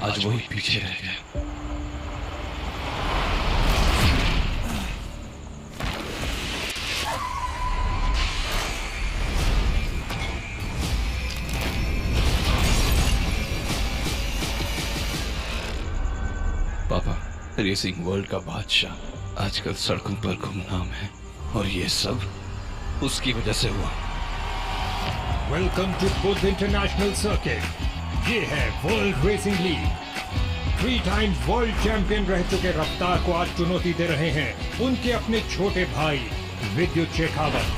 आज वही पीछे रह गया। पापा, रेसिंग वर्ल्ड का बादशाह आजकल सड़कों पर गुमनाम है और ये सब उसकी वजह से हुआ। Welcome to Buddh international circuit. ये है world racing league. 3 times world champion रह चुके रफ्तार को आज चुनौती दे रहे हैं उनके अपने छोटे भाई विद्युत शेखावत।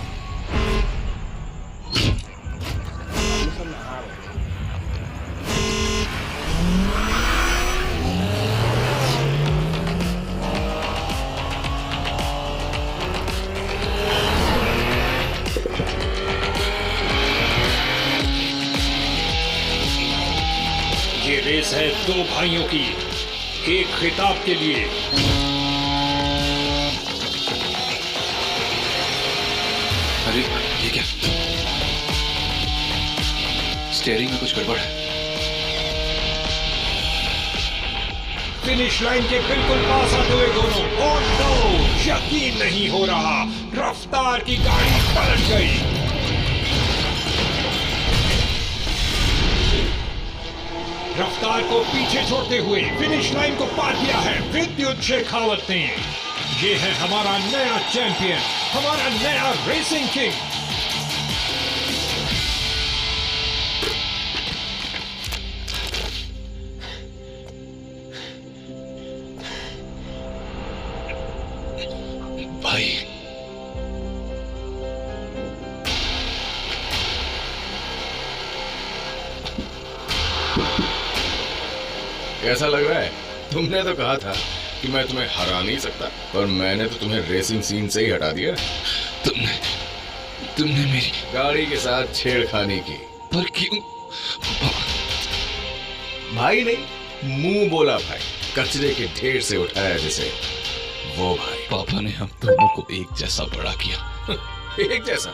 ये रेस है 2 भाइयों की, एक खिताब के लिए। अरे ये क्या? स्टीयरिंग में कुछ गड़बड़ है। फिनिश लाइन के बिल्कुल पास आते हुए दोनों। ओह नो, यकीन नहीं हो रहा, रफ्तार की गाड़ी पलट गई। रफ्तार को पीछे छोड़ते हुए फिनिश लाइन को पार किया है विद्युत शेखावत ने। ये है हमारा नया चैंपियन, हमारा नया रेसिंग किंग। भाई, कैसा लग रहा है? तुमने तो कहा था कि मैं तुम्हें हरा नहीं सकता, पर मैंने तो तुम्हें रेसिंग सीन से ही हटा दिया। तुमने मेरी गाड़ी के साथ छेड़खानी की। पर क्यों? भाई नहीं, मुंह बोला भाई। कचरे के ढेर से उठाया जिसे, वो भाई। पापा ने हम दोनों को एक जैसा बड़ा किया। एक जैसा?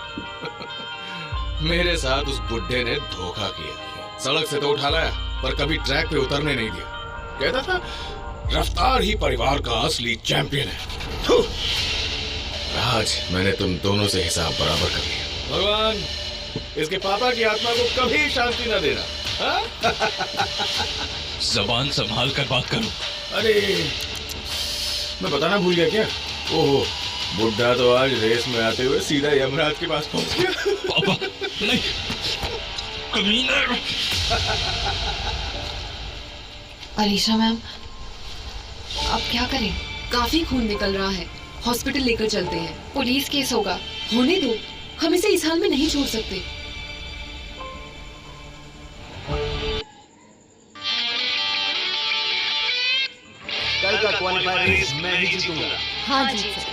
मेरे साथ उस बुड्ढे ने धोखा किया। सड़क से तो उठा लाया, पर कभी ट्रैक पे उतरने नहीं दिया। कहता था रफ्तार ही परिवार का असली चैंपियन है। आज मैंने तुम दोनों से हिसाब बराबर कर लिया। भगवान इसके पापा की आत्मा को कभी शांति न देना। जबान संभाल कर बात करो। अरे मैं बताना भूल गया क्या? ओहो, बुड्ढा तो आज रेस में आते हुए सीधा यमराज के पास पहुंच गया। पापा नहीं, कमीना। अलीशा मैम, अब क्या करें? काफी खून निकल रहा है, हॉस्पिटल लेकर चलते हैं। पुलिस केस होगा। होने दो, हम इसे इस हाल में नहीं छोड़ सकते। कल का क्वालिफायर रेस मैं ही जीतूंगा। हाँ जी सर,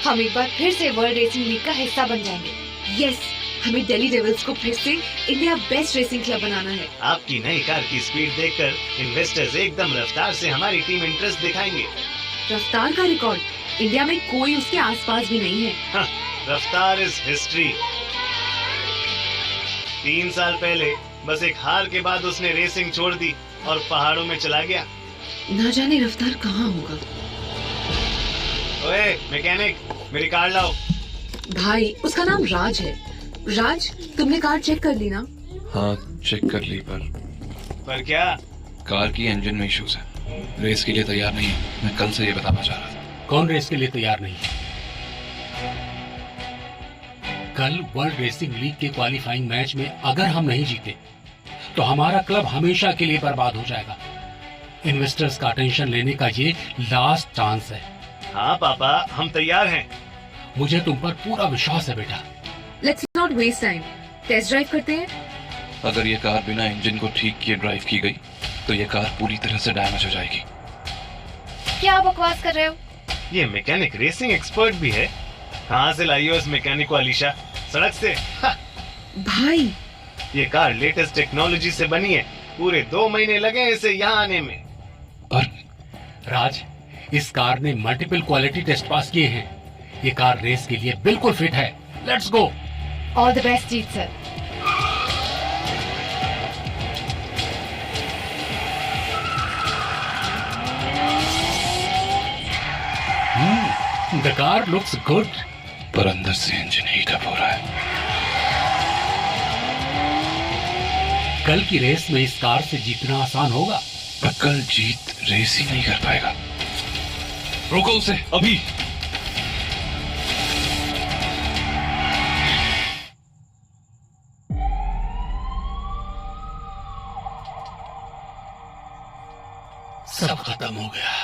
हम एक बार फिर से वर्ल्ड रेसिंग लीग का हिस्सा बन जाएंगे। यस, हमें दिल्ली डेविल्स को फिर से इंडिया बेस्ट रेसिंग क्लब बनाना है। आपकी नई कार की स्पीड देखकर इन्वेस्टर्स एकदम रफ्तार से हमारी टीम इंटरेस्ट दिखाएंगे। रफ्तार का रिकॉर्ड इंडिया में कोई उसके आसपास भी नहीं है। हाँ, रफ्तार इज हिस्ट्री। 3 साल पहले बस एक हार के बाद उसने रेसिंग छोड़ दी और पहाड़ों में चला गया। ना जाने रफ्तार कहाँ होगा। ओए मैकेनिक, मेरी कार लाओ। भाई, उसका नाम राज है। राज, तुमने कार चेक कर ली ना? हाँ, चेक कर ली, पर क्या? कार की इंजन में इश्यूज है। रेस के लिए तैयार नहीं है। मैं कल से ये बताना चाह रहा था। कौन रेस के लिए तैयार नहीं है? कल वर्ल्ड रेसिंग लीग के क्वालिफाइंग मैच में अगर हम नहीं जीते तो हमारा क्लब हमेशा के लिए बर्बाद हो जाएगा। इन्वेस्टर्स का अटेंशन लेने का ये लास्ट चांस है। हाँ पापा, हम तैयार हैं। मुझे तुम पर पूरा विश्वास है बेटा। Let's not waste time, test drive करते हैं। अगर ये कार बिना इंजन को ठीक किए ड्राइव की गई तो ये कार पूरी तरह से डैमेज हो जाएगी। क्या बकवास कर रहे हो? ये मैकेनिक रेसिंग एक्सपर्ट भी है। कहाँ से लाई हो इस मैकेनिक को अलीशा? सड़क से? भाई, ये कार लेटेस्ट टेक्नोलॉजी से बनी है। पूरे 2 महीने लगे इसे यहाँ आने में। और राज, इस कार ने मल्टीपल क्वालिटी टेस्ट पास किए हैं। ये कार रेस के लिए बिल्कुल फिट है। Let's go. All the best Jeet sir. The car looks good, पर अंदर से इंजन हीट अप हो रहा है। कल की रेस में इस कार से जीतना आसान होगा। पर कल जीत रेस ही नहीं कर पाएगा। रोको उसे अभी। सब खत्म हो गया।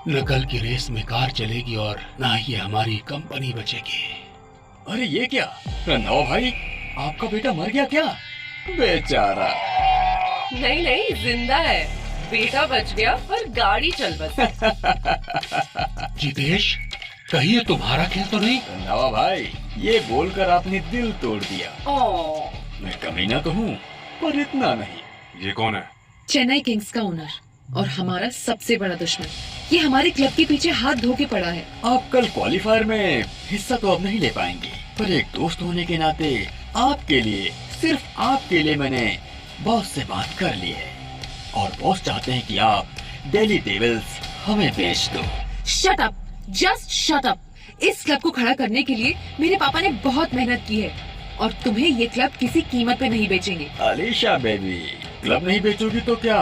न कल की रेस में कार चलेगी और न ही हमारी कंपनी बचेगी। अरे ये क्या रंधावा भाई, आपका बेटा मर गया क्या? बेचारा। नहीं नहीं, जिंदा है। बेटा बच गया पर गाड़ी चल बसी। जितेश, कहिए तुम्हारा खेल तो नहीं? रंधावा भाई, ये बोलकर आपने दिल तोड़ दिया। ओह, मैं कमीना तो हूँ, पर इतना नहीं। ये कौन है? चेन्नई किंग्स का ओनर और हमारा सबसे बड़ा दुश्मन। ये हमारे क्लब के पीछे हाथ धो के पड़ा है। आप कल क्वालिफायर में हिस्सा तो अब नहीं ले पाएंगे, पर एक दोस्त होने के नाते आपके लिए, सिर्फ आपके लिए मैंने बॉस से बात कर ली है और बॉस चाहते हैं कि आप दिल्ली डेविल्स हमें बेच दो। Shut up, just shut up. इस क्लब को खड़ा करने के लिए मेरे पापा ने बहुत मेहनत की है और तुम्हें ये क्लब किसी कीमत पे नहीं बेचेंगे। अलीशा बेबी, क्लब नहीं बेचोगी तो क्या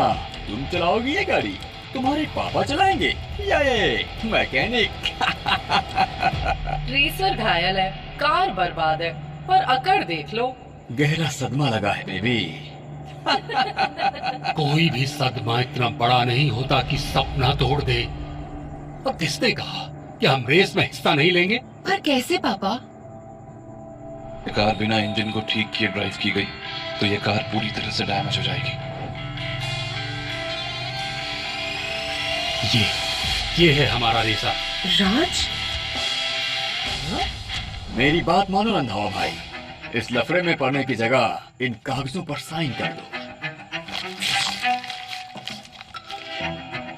तुम चलाओगी ये गाड़ी? तुम्हारे पापा चलाएंगे या ये मैकेनिक? रेसर घायल है, कार बर्बाद है, पर अकड़ देख लो। गहरा सदमा लगा है बेबी। कोई भी सदमा इतना बड़ा नहीं होता कि सपना तोड़ दे। अब किसने कहा कि हम रेस में हिस्सा नहीं लेंगे? पर कैसे पापा? कार बिना इंजन को ठीक किए ड्राइव की गई तो ये कार पूरी तरह से डैमेज हो जाएगी। ये है हमारा रेसा। राज, मेरी बात मानो रंधावा भाई, इस लफड़े में पड़ने की जगह इन कागजों पर साइन कर दो।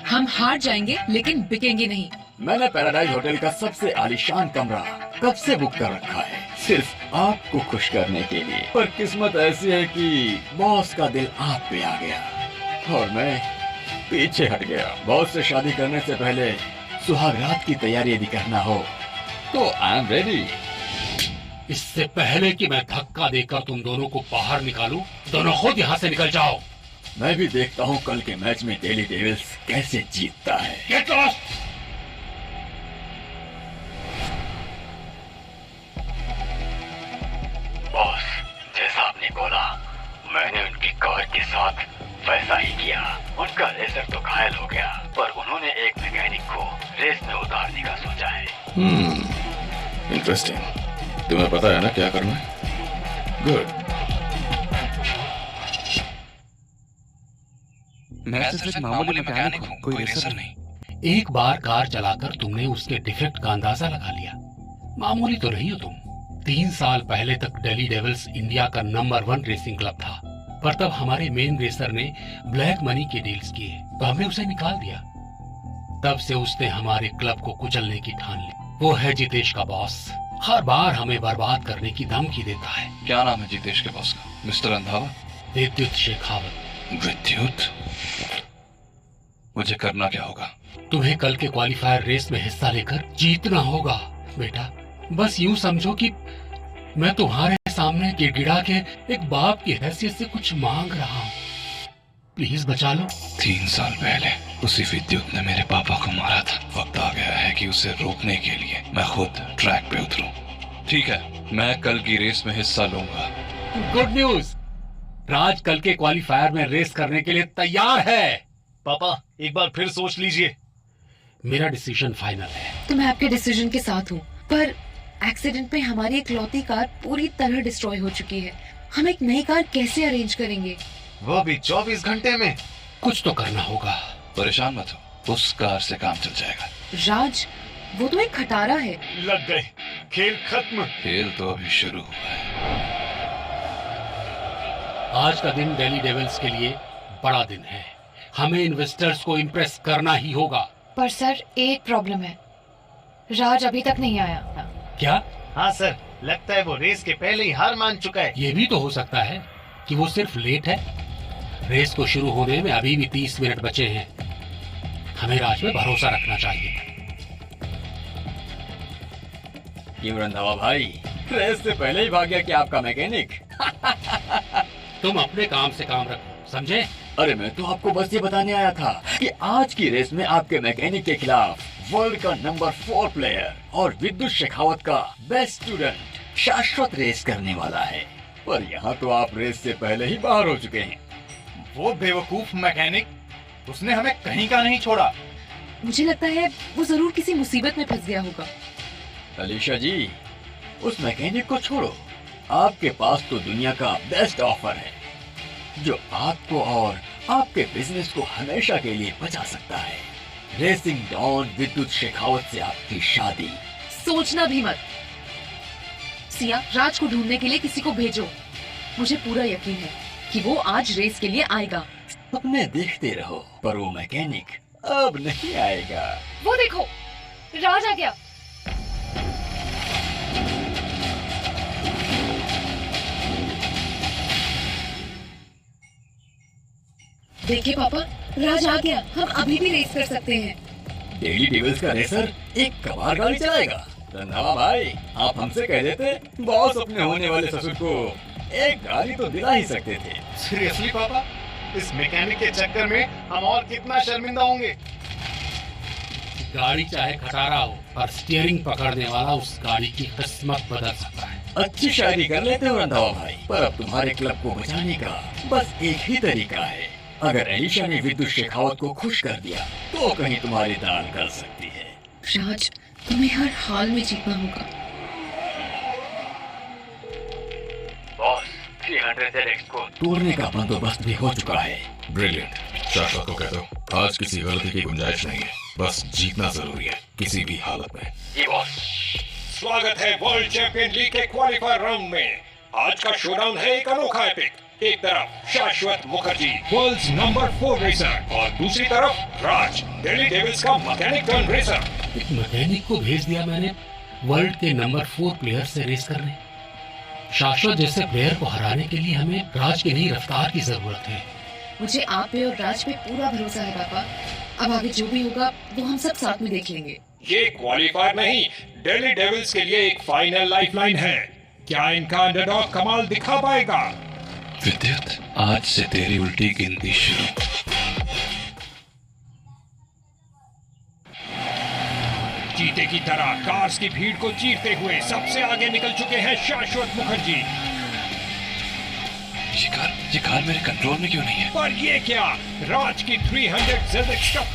हम हार जाएंगे लेकिन बिकेंगे नहीं। मैंने पैराडाइज होटल का सबसे आलीशान कमरा कब से बुक कर रखा है, सिर्फ आपको खुश करने के लिए। पर किस्मत ऐसी है कि बॉस का दिल आप पे आ गया और मैं पीछे हट गया। बॉस से शादी करने से पहले सुहाग रात की तैयारी यदि करना हो तो आई एम रेडी। इससे पहले कि मैं धक्का देकर तुम दोनों को बाहर निकालूं, दोनों खुद यहाँ से निकल जाओ। मैं भी देखता हूँ कल के मैच में दिल्ली डेविल्स कैसे जीतता है। Get lost! बॉस, जैसा आपने बोला, मैंने उनकी कार के साथ वैसा ही किया। उनका रेसर तो घायल हो गया, पर उन्होंने एक मैकेनिक को रेस में उतारने का सोचा है। इंटरेस्टिंग। तुम्हें पता है ना क्या करना है? गुड। मैं सिर्फ मामूली मैकेनिक हूँ, कोई रेसर नहीं। एक बार कार चलाकर तुमने उसके डिफेक्ट का अंदाजा लगा लिया। मामूली तो नहीं हो तुम। 3 साल पहले तक दिल्ली डेविल्स इंडिया का नंबर 1 रेसिंग क्लब था, पर तब हमारे मेन रेसर ने ब्लैक मनी के डील्स किए तो हमने उसे निकाल दिया। तब से उसने हमारे क्लब को कुचलने की ठान ली। वो है जितेश का बॉस। हर बार हमें बर्बाद करने की धमकी देता है। क्या नाम है जितेश के बॉस का? मिस्टर रंधावा? विद्युत शेखावत। विद्युत? मुझे करना क्या होगा? तुम्हें कल के क्वालिफायर रेस में हिस्सा लेकर जीतना होगा बेटा। बस यूं समझो कि मैं तुम्हारे सामने गिड़गिड़ा के एक बाप की हैसियत से कुछ मांग रहा हूँ। प्लीज बचा लो। 3 साल पहले उसी विद्युत ने मेरे पापा को मारा था। वक्त आ गया है कि उसे रोकने के लिए मैं खुद ट्रैक पे उतरूं। ठीक है, मैं कल की रेस में हिस्सा लूंगा। गुड न्यूज, राज कल के क्वालिफायर में रेस करने के लिए तैयार है। पापा, एक बार फिर सोच लीजिए। मेरा डिसीजन फाइनल है। तो मैं आपके डिसीजन के साथ हूँ, पर एक्सीडेंट में हमारी इकलौती कार पूरी तरह डिस्ट्रॉय हो चुकी है। हम एक नई कार कैसे अरेंज करेंगे? वो भी 24 घंटे में। कुछ तो करना होगा। परेशान मत हो, उस कार से काम चल जाएगा। राज, वो तो एक खटारा है। लग गए, खेल खत्म। खेल तो अभी शुरू हुआ है। आज का दिन दिल्ली डेविल्स के लिए बड़ा दिन है। हमें इन्वेस्टर्स को इम्प्रेस करना ही होगा। पर सर, एक प्रॉब्लम है, राज अभी तक नहीं आया। क्या? हाँ सर, लगता है वो रेस के पहले ही हार मान चुका है। ये भी तो हो सकता है कि वो सिर्फ लेट है। रेस को शुरू होने में अभी भी 30 मिनट बचे हैं। हमें राज में भरोसा रखना चाहिए। क्यों रंधावा भाई, रेस से पहले ही भाग गया क्या आपका मैकेनिक? तुम अपने काम से काम रखो, समझे? अरे मैं तो आपको बस ये बताने आया था कि आज की रेस में आपके मैकेनिक के खिलाफ वर्ल्ड का नंबर 4 प्लेयर और विद्युत शेखावत का बेस्ट स्टूडेंट शाश्वत रेस करने वाला है। पर यहाँ तो आप रेस से पहले ही बाहर हो चुके हैं। वो बेवकूफ मैकेनिक, उसने हमें कहीं का नहीं छोड़ा। मुझे लगता है वो जरूर किसी मुसीबत में फंस गया होगा। अलीशा जी, उस मैकेनिक को छोड़ो, आपके पास तो दुनिया का बेस्ट ऑफर है जो आपको और आपके बिजनेस को हमेशा के लिए बचा सकता है। रेसिंग डॉन विद्युत शेखावत से आपकी शादी। सोचना भी मत। सिया, राज को ढूंढने के लिए किसी को भेजो। मुझे पूरा यकीन है कि वो आज रेस के लिए आएगा। अपने देखते रहो, पर वो मैकेनिक अब नहीं आएगा। वो देखो, राज आ गया। देखिए पापा, राज आ गया। हम अभी भी रेस कर सकते हैं। डेली डेविल्स का रेसर एक कबाड़ गाड़ी चलाएगा? रंधावा भाई, आप हमसे कह देते, बॉस अपने होने वाले ससुर को एक गाड़ी तो दिला ही सकते थे। सीरियसली पापा, इस मैकेनिक के चक्कर में हम और कितना शर्मिंदा होंगे। गाड़ी चाहे खटारा हो, पर स्टीयरिंग पकड़ने वाला उस गाड़ी की किस्मत बदल सकता है। अच्छी शायरी कर लेते हो रंधावा भाई, पर अब तुम्हारे क्लब को बचाने का बस एक ही तरीका है। अगर अलीशा ने विद्युत शेखावत को खुश कर दिया तो कहीं तुम्हारी दाल कर सकती है। राज, तुम्हें हर हाल में जीतना होगा। बॉस, 300ZX को तोड़ने का बंदोबस्त भी हो चुका है। ब्रिलियंट। शाश्वत को कह दो, आज किसी गलती की गुंजाइश नहीं है, बस जीतना जरूरी है किसी भी हालत में। जी बॉस। स्वागत है वर्ल्ड चैंपियन लीग के क्वालिफायर राउंड में। आज का शोडाउन है एक अनोखा एपिक। एक तरफ शाश्वत मुखर्जी, वर्ल्ड्स नंबर 4 रेसर, और दूसरी तरफ राज, दिल्ली डेविल्स का मैकेनिक टर्न रेसर। एक मैकेनिक को भेज दिया मैंने वर्ल्ड के नंबर 4 प्लेयर से रेस करने। शाश्वत जैसे प्लेयर को हराने के लिए हमें राज की नई रफ्तार की जरूरत है। मुझे आप पे और राज पे पूरा भरोसा है पापा। अब आगे जो भी होगा वो हम सब साथ में देख लेंगे। ये क्वालिफायर नहीं, दिल्ली डेविल्स के लिए एक फाइनल लाइफलाइन है। क्या इनका अंडरडॉग कमाल दिखा पाएगा? विद्युत, आज से तेरी उल्टी गिनती शुरू। चीते की तरह कार्स की भीड़ को चीरते हुए सबसे आगे निकल चुके हैं शाश्वत मुखर्जी। ये कार मेरे कंट्रोल में क्यों नहीं है? पर ये क्या, राज की 300ZX का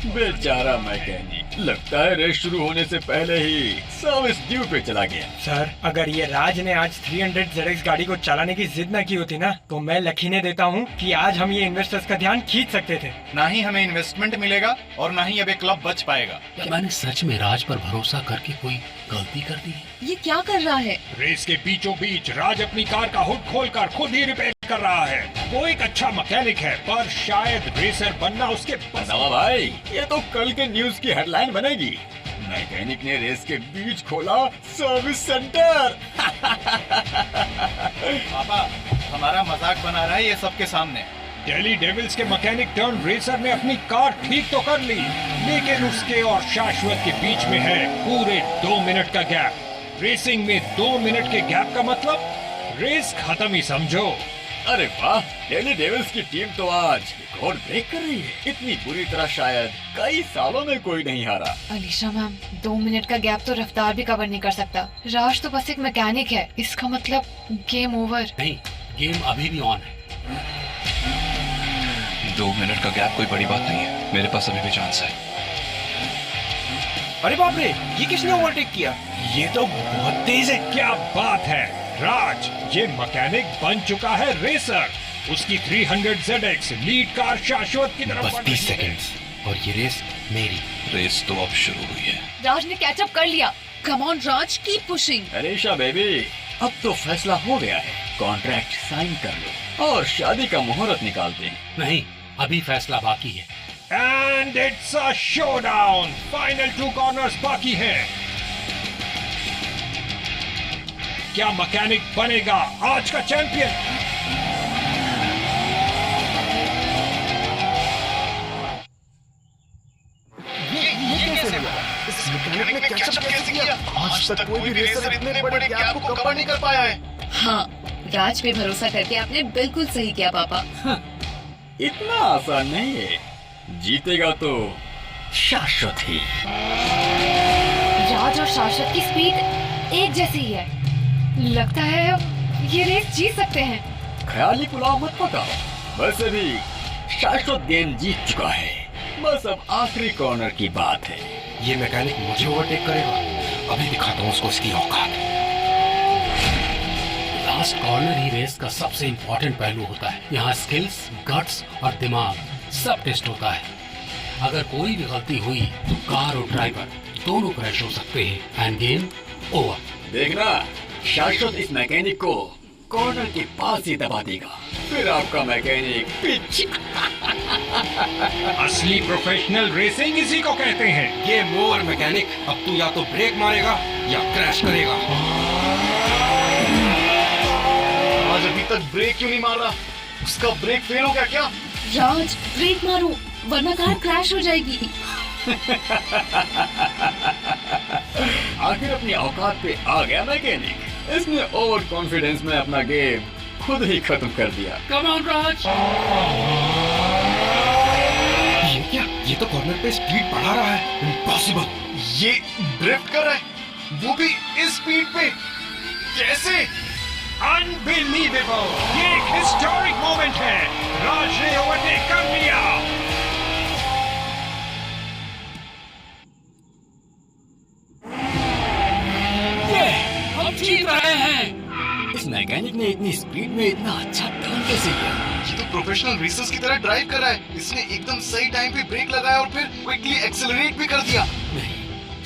बेचारा मैकेनिक, लगता है रेस शुरू होने से पहले ही सर्विस ड्यू पे चला गया। सर, अगर ये राज ने आज 300ZX गाड़ी को चलाने की जिद न की होती ना, तो मैं लखीने देता हूँ कि आज हम ये इन्वेस्टर्स का ध्यान खींच सकते थे। ना ही हमें इन्वेस्टमेंट मिलेगा और ना ही अब ये क्लब बच पाएगा। क्या मैंने सच में राज पर भरोसा करके कोई गलती कर दी है? ये क्या कर रहा है? रेस के बीचों बीच राज अपनी कार का हुड खोलकर खुद ही रिपेयर कर रहा है। वो एक अच्छा मैकेनिक है, पर शायद रेसर बनना उसके रंधावा भाई, ये तो कल के न्यूज की हेडलाइन बनेगी। मैकेनिक ने रेस के बीच खोला सर्विस सेंटर। पापा, हमारा मजाक बना रहा है ये सबके सामने। दिल्ली डेविल्स के मैकेनिक टर्न रेसर ने अपनी कार ठीक तो कर ली, लेकिन उसके और शाश्वत के बीच में है पूरे 2 मिनट का गैप। रेसिंग में 2 मिनट के गैप का मतलब रेस खत्म ही समझो। अरे वाह, दिल्ली डेविल्स की टीम तो आज रिकॉर्ड ब्रेक कर रही है। इतनी बुरी तरह शायद कई सालों में कोई नहीं हारा। अलीशा मैम, 2 मिनट का गैप तो रफ्तार भी कवर नहीं कर सकता। राज तो बस एक मैकेनिक है, इसका मतलब गेम ओवर। नहीं, गेम अभी भी ऑन है। 2 मिनट का गैप कोई बड़ी बात नहीं है, मेरे पास अभी भी चांस है। अरे बाप रे, ये किसने ओवरटेक किया? ये तो बहुत तेज है। क्या बात है राज, ये मैकेनिक बन चुका है रेसर। उसकी 300ZX लीड कार शाश्वत की तरफ बस बढ़ 30 रही है। सेकंड्स और ये रेस मेरी। रेस तो अब शुरू हुई है। राज ने कैचअप कर लिया। Come on Raj, keep pushing. Alisha baby, अब तो फैसला हो गया है। कॉन्ट्रैक्ट साइन कर लो और शादी का मुहूर्त निकालते हैं। नहीं, अभी फैसला बाकी है। And it's a showdown. Final 2 corners बाकी हैं। क्या मैकेनिक बनेगा आज का चैंपियन? ये कैसे हुआ? इस मैकेनिक ने कैचअप कैसे किया? आज तक कोई भी रेसर इतने बड़े गैप को कवर नहीं कर पाया है। हाँ, राज पे भरोसा करके आपने बिल्कुल सही किया पापा। इतना आसान नहीं है, जीतेगा तो शाश्वत ही। राज और शाश्वत की स्पीड एक जैसी ही है। लगता है ये रेस जीत सकते हैं। ख्याली पुलाव मत पकाओ, बस अभी शाश्वत गेम जीत चुका है। बस अब आखिरी कॉर्नर की बात है। ये मैकेनिक मुझे ओवरटेक करेगा, अभी दिखाता हूँ उसको इसकी औकात। लास्ट कॉर्नर ही रेस का सबसे इम्पोर्टेंट पहलू होता है। यहाँ स्किल्स, गट्स और दिमाग सब टेस्ट होता है। अगर कोई भी गलती हुई तो कार और ड्राइवर दोनों क्रैश हो सकते हैं एंड गेम ओवर। देखना, शाश्वत इस मैकेनिक को कॉर्नर के पास ही दबा देगा, फिर आपका मैकेनिक पिच। असली प्रोफेशनल रेसिंग इसी को कहते हैं। गेम ओवर मैकेनिक, अब तू या तो ब्रेक मारेगा या क्रैश करेगा। आज अभी तक ब्रेक क्यों नहीं मार रहा? उसका ब्रेक फेल हो गया क्या? राज, ब्रेक मारो वरना कार क्रैश हो जाएगी। आखिर अपनी औकात पे आ गया मैकेनिक। इसने ओवर कॉन्फिडेंस में अपना गेम खुद ही खत्म कर दिया। कम ऑन राज। ये क्या? ये तो कॉर्नर पे स्पीड बढ़ा रहा है। इम्पॉसिबल। ये ड्रिफ्ट कर रहा है, वो भी इस स्पीड पे, कैसे? अनबिलीवेबल! ये एक हिस्टोरिक मोमेंट है। राज ने ओवरटेक कर लिया। हम जीत रहे हैं। इस मैकेनिक ने इतनी स्पीड में इतना अच्छा टर्न कैसे किया? ये तो प्रोफेशनल रेसर्स की तरह ड्राइव कर रहा है। इसने एकदम सही टाइम पे ब्रेक लगाया और फिर क्विकली एक्सेलरेट भी कर दिया। नहीं,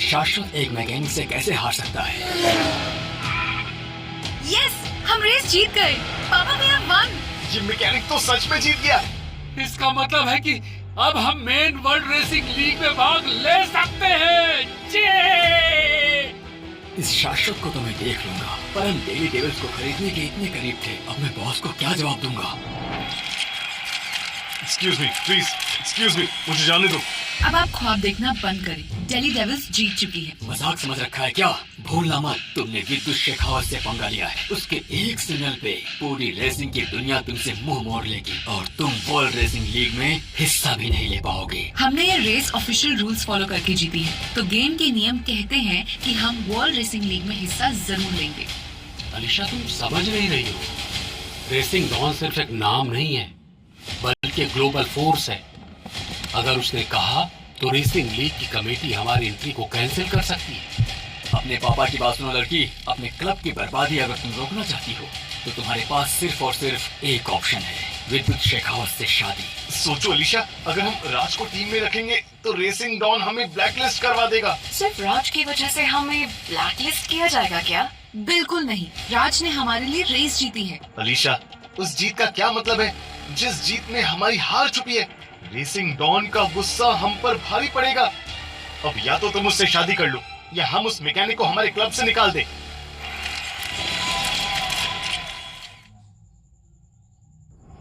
शाश्वत एक मैकेनिक से कैसे हार सकता है? यस, हम रेस जीत गए। पापा वी हैव वन। ये मैकेनिक तो सच में जीत गया। इसका मतलब है कि अब हम मेन वर्ल्ड रेसिंग लीग में भाग ले सकते हैं। इस शाश्वत को तो मैं देख लूंगा, पर हम डेली डेविल्स को खरीदने के इतने करीब थे। अब मैं बॉस को क्या जवाब दूंगा? Excuse me, please excuse me, मुझे जाने दो। अब आप ख्वाब देखना बंद करें। डेली डेविल्स जीत चुकी है। मजाक समझ रखा है क्या? भूलना मत, तुमने विद्युत शेखावत से पंगा लिया है। उसके एक सिग्नल पे पूरी रेसिंग की दुनिया तुमसे मुंह मोड़ लेगी और तुम वर्ल्ड रेसिंग लीग में हिस्सा भी नहीं ले पाओगे। हमने ये रेस ऑफिशियल रूल्स फॉलो करके जीती है, तो गेम के नियम कहते हैं कि हम वर्ल्ड रेसिंग लीग में हिस्सा जरूर लेंगे। अलीशा, तुम समझ नहीं रही हो। रेसिंग डॉन सिर्फ एक नाम नहीं है, बल्कि ग्लोबल फोर्स है। अगर उसने कहा तो रेसिंग लीग की कमेटी हमारी एंट्री को कैंसिल कर सकती है। अपने पापा की बात सुनो लड़की, अपने क्लब की बर्बादी अगर तुम रोकना चाहती हो तो तुम्हारे पास सिर्फ और सिर्फ एक ऑप्शन है, विद्युत शेखावत से शादी। सोचो अलीशा, अगर हम राज को टीम में रखेंगे तो रेसिंग डॉन हमें ब्लैकलिस्ट करवा देगा। सिर्फ राज की वजह से हमें ब्लैकलिस्ट किया जाएगा क्या? बिल्कुल नहीं, राज ने हमारे लिए रेस जीती है। अलीशा, उस जीत का क्या मतलब है जिस जीत में हमारी हार छुपी है? रेसिंग डॉन का गुस्सा हम पर भारी पड़ेगा। अब या तो तुम उससे शादी कर लो या हम उस मैकेनिक को हमारे क्लब से निकाल दे।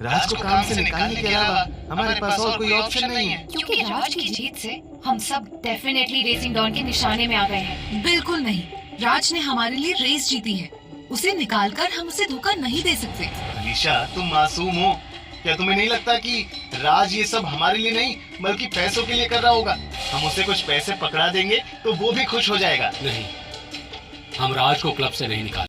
राज को काम से निकालने के अलावा हमारे पास और कोई ऑप्शन नहीं है। क्योंकि राज की जीत से हम सब डेफिनेटली रेसिंग डॉन के निशाने में आ गए हैं। बिल्कुल नहीं, राज ने हमारे लिए रेस जीती है। उसे निकालकर हम उसे धोखा नहीं दे सकते। अलीशा, तुम मासूम हो। क्या तुम्हें नहीं लगता कि राज ये सब हमारे लिए नहीं बल्कि पैसों के लिए कर रहा होगा? हम उसे कुछ पैसे पकड़ा देंगे तो वो भी खुश हो जाएगा। नहीं, हम राज को क्लब से नहीं निकाल